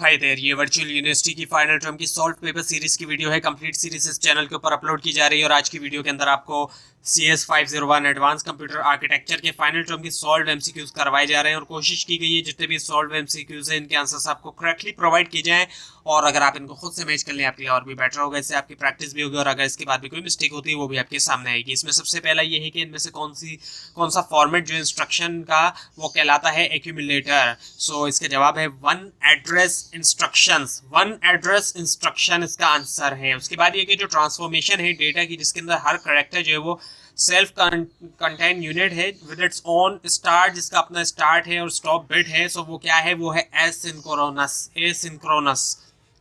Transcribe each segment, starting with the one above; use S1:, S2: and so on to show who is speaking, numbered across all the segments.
S1: Hi there, ये virtual university की final term की सॉल्व पेपर सीरीज की वीडियो है। कंप्लीट सीरीज इस चैनल के ऊपर अपलोड की जा रही है और आज की वीडियो के अंदर आपको CS501 एडवांस कंप्यूटर आर्किटेक्चर के फाइनल टर्म की सॉल्व एमसीक्यूज करवाए जा रहे हैं और कोशिश की गई है जितने भी सॉल्व एमसीक्यूज हैं इनके आंसर्स आपको करेक्टली प्रोवाइड किए जाएं और अगर आप इनको खुद से मैच कर लें आपके लिए और भी बेटर होगा। इससे आपकी प्रैक्टिस भी होगी और अगर इसके बाद भी कोई मिस्टेक होती है वो भी आपके सामने आएगी। इसमें सबसे पहला ये है कि इनमें से कौन सा फॉर्मेट जो इंस्ट्रक्शन का वो कहलाता है एक्यूमुलेटर। सो इसका जवाब है one address instructions. One address instruction इसका आंसर है। उसके बाद ये कि जो ट्रांसफॉर्मेशन है डेटा की जिसके अंदर हर करेक्टर जो है वो सेल्फ कंटेंट यूनिट है विद इट्स ओन स्टार्ट, जिसका अपना स्टार्ट है और स्टॉप बिट है। सो वो क्या है, वो है एसिंक्रोनस।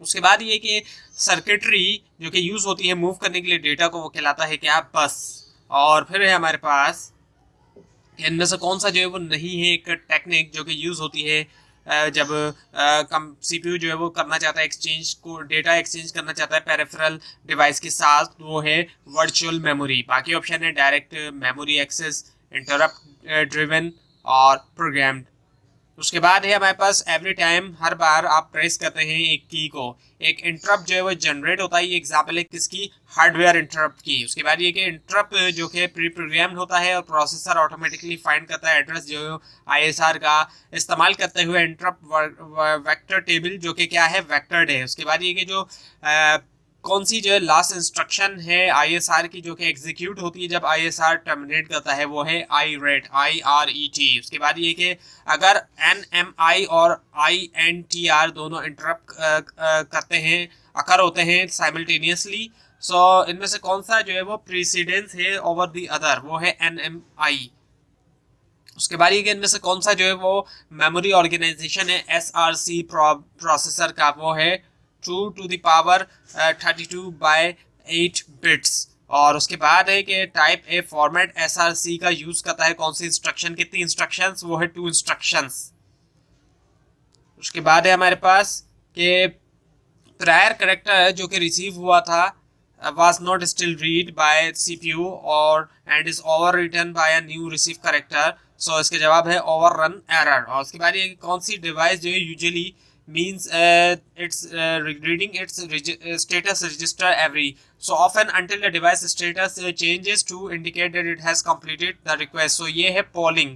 S1: उसके बाद ये कि सर्किटरी जो कि यूज होती है मूव करने के लिए डेटा को, वो कहलाता है क्या, बस। और फिर है हमारे पास इनमें से कौन सा जो है वो नहीं है एक टेक्निक जो कि यूज होती है जब सीपीयू जो है वो करना चाहता है एक्सचेंज को, डेटा एक्सचेंज करना चाहता है पेरिफेरल डिवाइस के साथ, वो है वर्चुअल मेमोरी। बाकी ऑप्शन है direct memory access, interrupt driven और प्रोग्राम्ड। उसके बाद है हमारे पास एवरी टाइम, हर बार आप प्रेस करते हैं एक की को, एक इंटरप्ट जो है वो जनरेट होता है। ये एग्जाम्पल है किसकी, हार्डवेयर इंटरप्ट की। उसके बाद ये कि इंटरप्ट जो कि प्री प्रोग्राम्ड होता है और प्रोसेसर ऑटोमेटिकली फाइंड करता है एड्रेस जो आईएसआर का इस्तेमाल करते हुए इंटरप्ट वेक्टर टेबल जो कि क्या है, वेक्टर्ड है। उसके बाद ये कि जो कौन सी जो है लास्ट इंस्ट्रक्शन है आईएसआर की जो कि एग्जीक्यूट होती है जब आईएसआर टर्मिनेट करता है, वो है IRET, IRET। उसके बाद ये कि अगर NMI और INTR दोनों इंटरप्ट करते हैं, अकर होते हैं साइमल्टेनियसली, सो इनमें से कौन सा जो है वो प्रीसीडेंस है ओवर द अदर, वो है NMI। उसके बाद ये कि इनमें से कौन सा जो है वो मेमोरी ऑर्गेनाइजेशन है SRC प्रोसेसर का, वो है 2 to the power 32 by 8 bits. और उसके बाद है कि टाइप ए फॉर्मेट SRC का यूज करता है कौन सी इंस्ट्रक्शन, कितनी इंस्ट्रक्शंस, वो है 2 इंस्ट्रक्शंस। उसके बाद है हमारे पास कि प्रायर करेक्टर जो कि रिसीव हुआ था was not still read by CPU or and is overwritten by a new receive character। so इसके जवाब है overrun error। और उसके बाद ये कौन सी डिवाइस जो है usually means it's reading its status register every so often until the device status changes to indicate that it has completed the request। so ये है polling।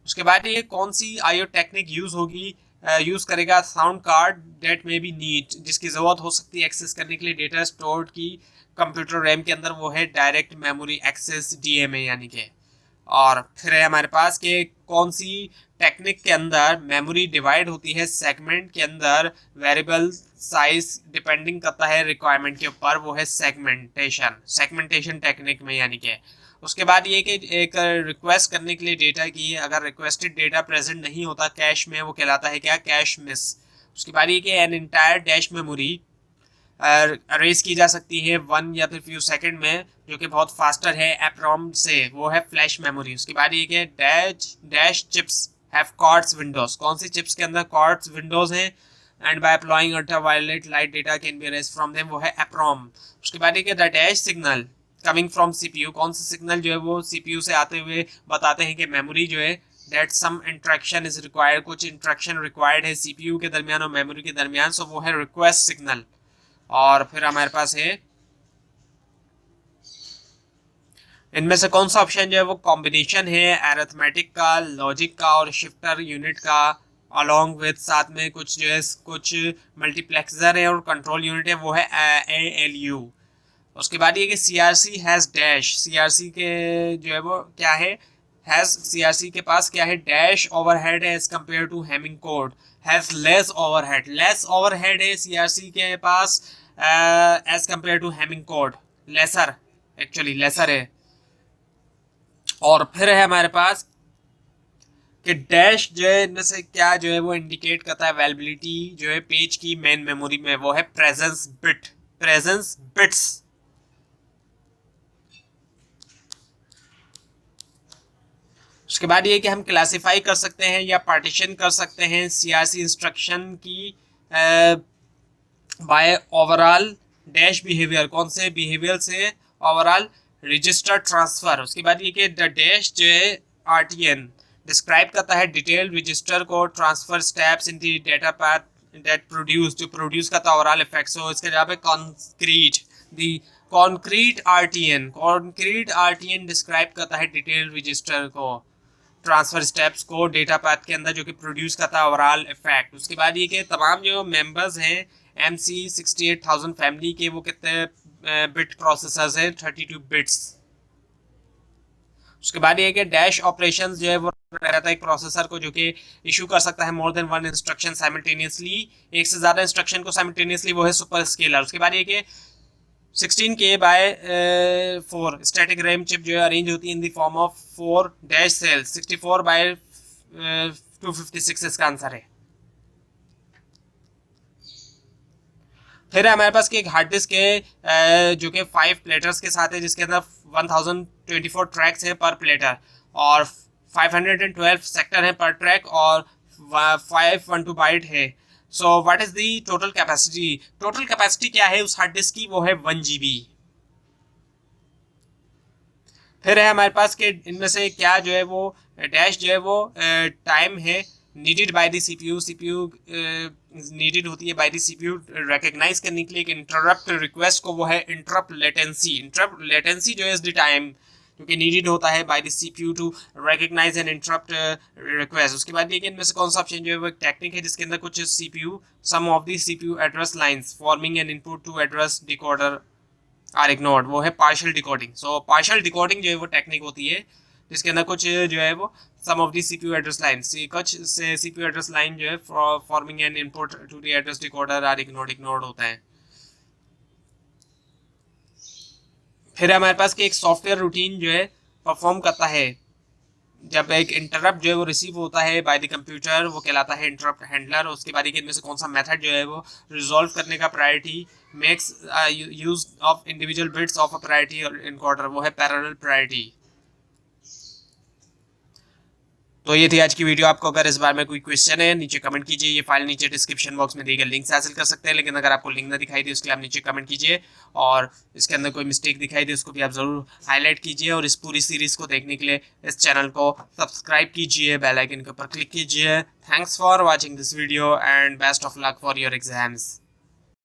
S1: उसके बाद ये कौन सी IO टेक्निक यूज होगी, यूज करेगा साउंड कार्ड डेट में भी नीड, जिसकी जरूरत हो सकती है एक्सेस करने के लिए डेटा स्टोर्ड की कंप्यूटर रैम के अंदर, वो है डायरेक्ट मेमोरी एक्सेस DMA यानी कि। और फिर है हमारे पास कि कौन सी टेक्निक के अंदर मेमोरी डिवाइड होती है सेगमेंट के अंदर, वेरिएबल साइज डिपेंडिंग करता है रिक्वायरमेंट के ऊपर, वो है सेगमेंटेशन टेक्निक में यानी कि। उसके बाद ये कि एक रिक्वेस्ट करने के लिए डेटा की अगर रिक्वेस्टेड डेटा प्रेजेंट नहीं होता कैश में, वो कहलाता है क्या, कैश मिस। उसके बाद ये कि an entire dash memory arrays की जा सकती है 1 या फिर फ्यू सेकंड में, जो कि बहुत फास्टर है एप्रोम से, वो है फ्लैश मेमोरी। उसके बाद ये कि dash chips have quartz windows, कौन सी चिप्स के अंदर कॉर्ड्स विंडोज हैं, and by applying ultraviolet light data can be erased from them, वो है एप्रोम। उसके बाद ये कि the dash signal coming from CPU, कौन सा सिग्नल जो है वो सीपीयू से आते हुए बताते हैं कि मेमोरी जो है that some interaction is required, कुछ इंटरेक्शन रिक्वायर्ड है सीपीयू के दरमियान और मेमोरी के दरमियान, सो वो है रिक्वेस्ट सिग्नल। और फिर हमारे पास है इनमें से कौन सा ऑप्शन जो है वो कॉम्बिनेशन है अरिथमेटिक का, लॉजिक का और शिफ्टर यूनिट का, अलॉन्ग विद साथ में कुछ जो है कुछ मल्टीप्लेक्सर है और कंट्रोल यूनिट है, वो है ALU। उसके बाद ये कि CRC हैज डैश, CRC के जो है वो क्या है, हैज CRC के पास क्या है, डैश ओवरहेड है as compare to Hamming code, has less overhead है CRC के पास as compare to Hamming code, lesser है। और फिर है हमारे पास कि डैश जो है इनमें से क्या जो है वो इंडिकेट करता है अवेलेबिलिटी जो है पेज की मेन मेमोरी में, वो है प्रेजेंस बिट्स। उसके बाद ये कि हम क्लासिफाई कर सकते हैं या पार्टीशन कर सकते हैं CRC इंस्ट्रक्शन की बाय ओवरऑल डैश बिहेवियर, कौन से बिहेवियर से, ओवरऑल रजिस्टर ट्रांसफर। उसके बाद ये कि द डैश जो है RTN डिस्क्राइब करता है डिटेल रजिस्टर को, transfer steps in the data path that produce, जो प्रोड्यूस करता है ओवरऑल इफेक्ट। सो इसके जवाब है concrete. The concrete RTN, concrete RTN describe करता है डिटेल रजिस्टर को, ट्रांसफर स्टेप्स को डेटा पाथ के अंदर, जो कि प्रोड्यूस करता है ओवरऑल इफेक्ट। उसके बाद ये कि तमाम जो मेंबर्स हैं MC68000 फैमिली के, वो कितने बिट प्रोसेसर्स हैं, 32 बिट्स। उसके बाद ये कि डैश ऑपरेशंस जो है वो रहता है एक प्रोसेसर को, जो कि इशू कर सकता है more than one instruction simultaneously, एक से ज्यादा इंस्ट्रक्शन को साइमल्टेनियसली, वो है सुपर स्केलर। उसके बाद ये कि 16K/4 स्टैटिक रैम चिप जो है अरेंज होती है in the form of 4 dash cells, 64/256 इसका आंसर है। फिर हमारे पास की एक हार्ड डिस्क है जो कि 5 प्लेटर्स के साथ है, जिसके अंदर 1024 ट्रैक्स हैं पर प्लेटर, और 512 सेक्टर हैं पर ट्रैक, और 512 बाइट है। So what is the total capacity? Total capacity क्या है उस हार्ड डिस्क की? वो है 1 GB। फिर है हमारे पास के इनमें से क्या जो है वो डैश जो है वो टाइम है needed bye the CPU, CPU needed होती है बाय द सीपीयू रिकॉग्नाइज करने के लिए एक इंटरप्ट रिक्वेस्ट को, वो है इंटरप्ट लेटेंसी। इंटरप्ट लेटेंसी जो है इज द टाइम क्योंकि नीडेड होता है by the CPU to recognise an interrupt request. उसके बाद देखिए इनमें से कौन सा ऑप्शन जो है वो एक टेक्निक है जिसके अंदर कुछ CPU, some of the CPU address lines forming an input to address decoder are ignored, वो है partial decoding. So partial decoding जो है वो टेक्निक होती है जिसके अंदर कुछ जो है वो some of the CPU address line, कुछ से सीपीयू एड्रेस लाइन जो है forming an input to the address decoder are ignored होता है। फिर हमारे पास कि एक सॉफ्टवेयर रूटीन जो है परफॉर्म करता है जब एक इंटरप्ट जो है वो रिसीव होता है बाय द कंप्यूटर, वो कहलाता है इंटरप्ट हैंडलर। उसके बाद इनमें से कौन सा मेथड जो है वो रिजॉल्व करने का priority makes use of individual bits of a priority encoder, वो है पैरेलल प्रायोरिटी। तो ये थी आज की वीडियो। आपको अगर इस बारे में कोई क्वेश्चन है नीचे कमेंट कीजिए, ये फाइल नीचे डिस्क्रिप्शन बॉक्स में दी गई लिंक से हासिल कर सकते हैं, लेकिन अगर आपको लिंक ना दिखाई दे उसके लिए आप नीचे कमेंट कीजिए, और इसके अंदर कोई मिस्टेक दिखाई दे उसको भी आप जरूर हाईलाइट कीजिए, और इस पूरी सीरीज को देखने के लिए इस चैनल को सब्सक्राइब कीजिए, बेल आइकन के ऊपर क्लिक कीजिए। Thanks for watching this video and best of luck for your exams.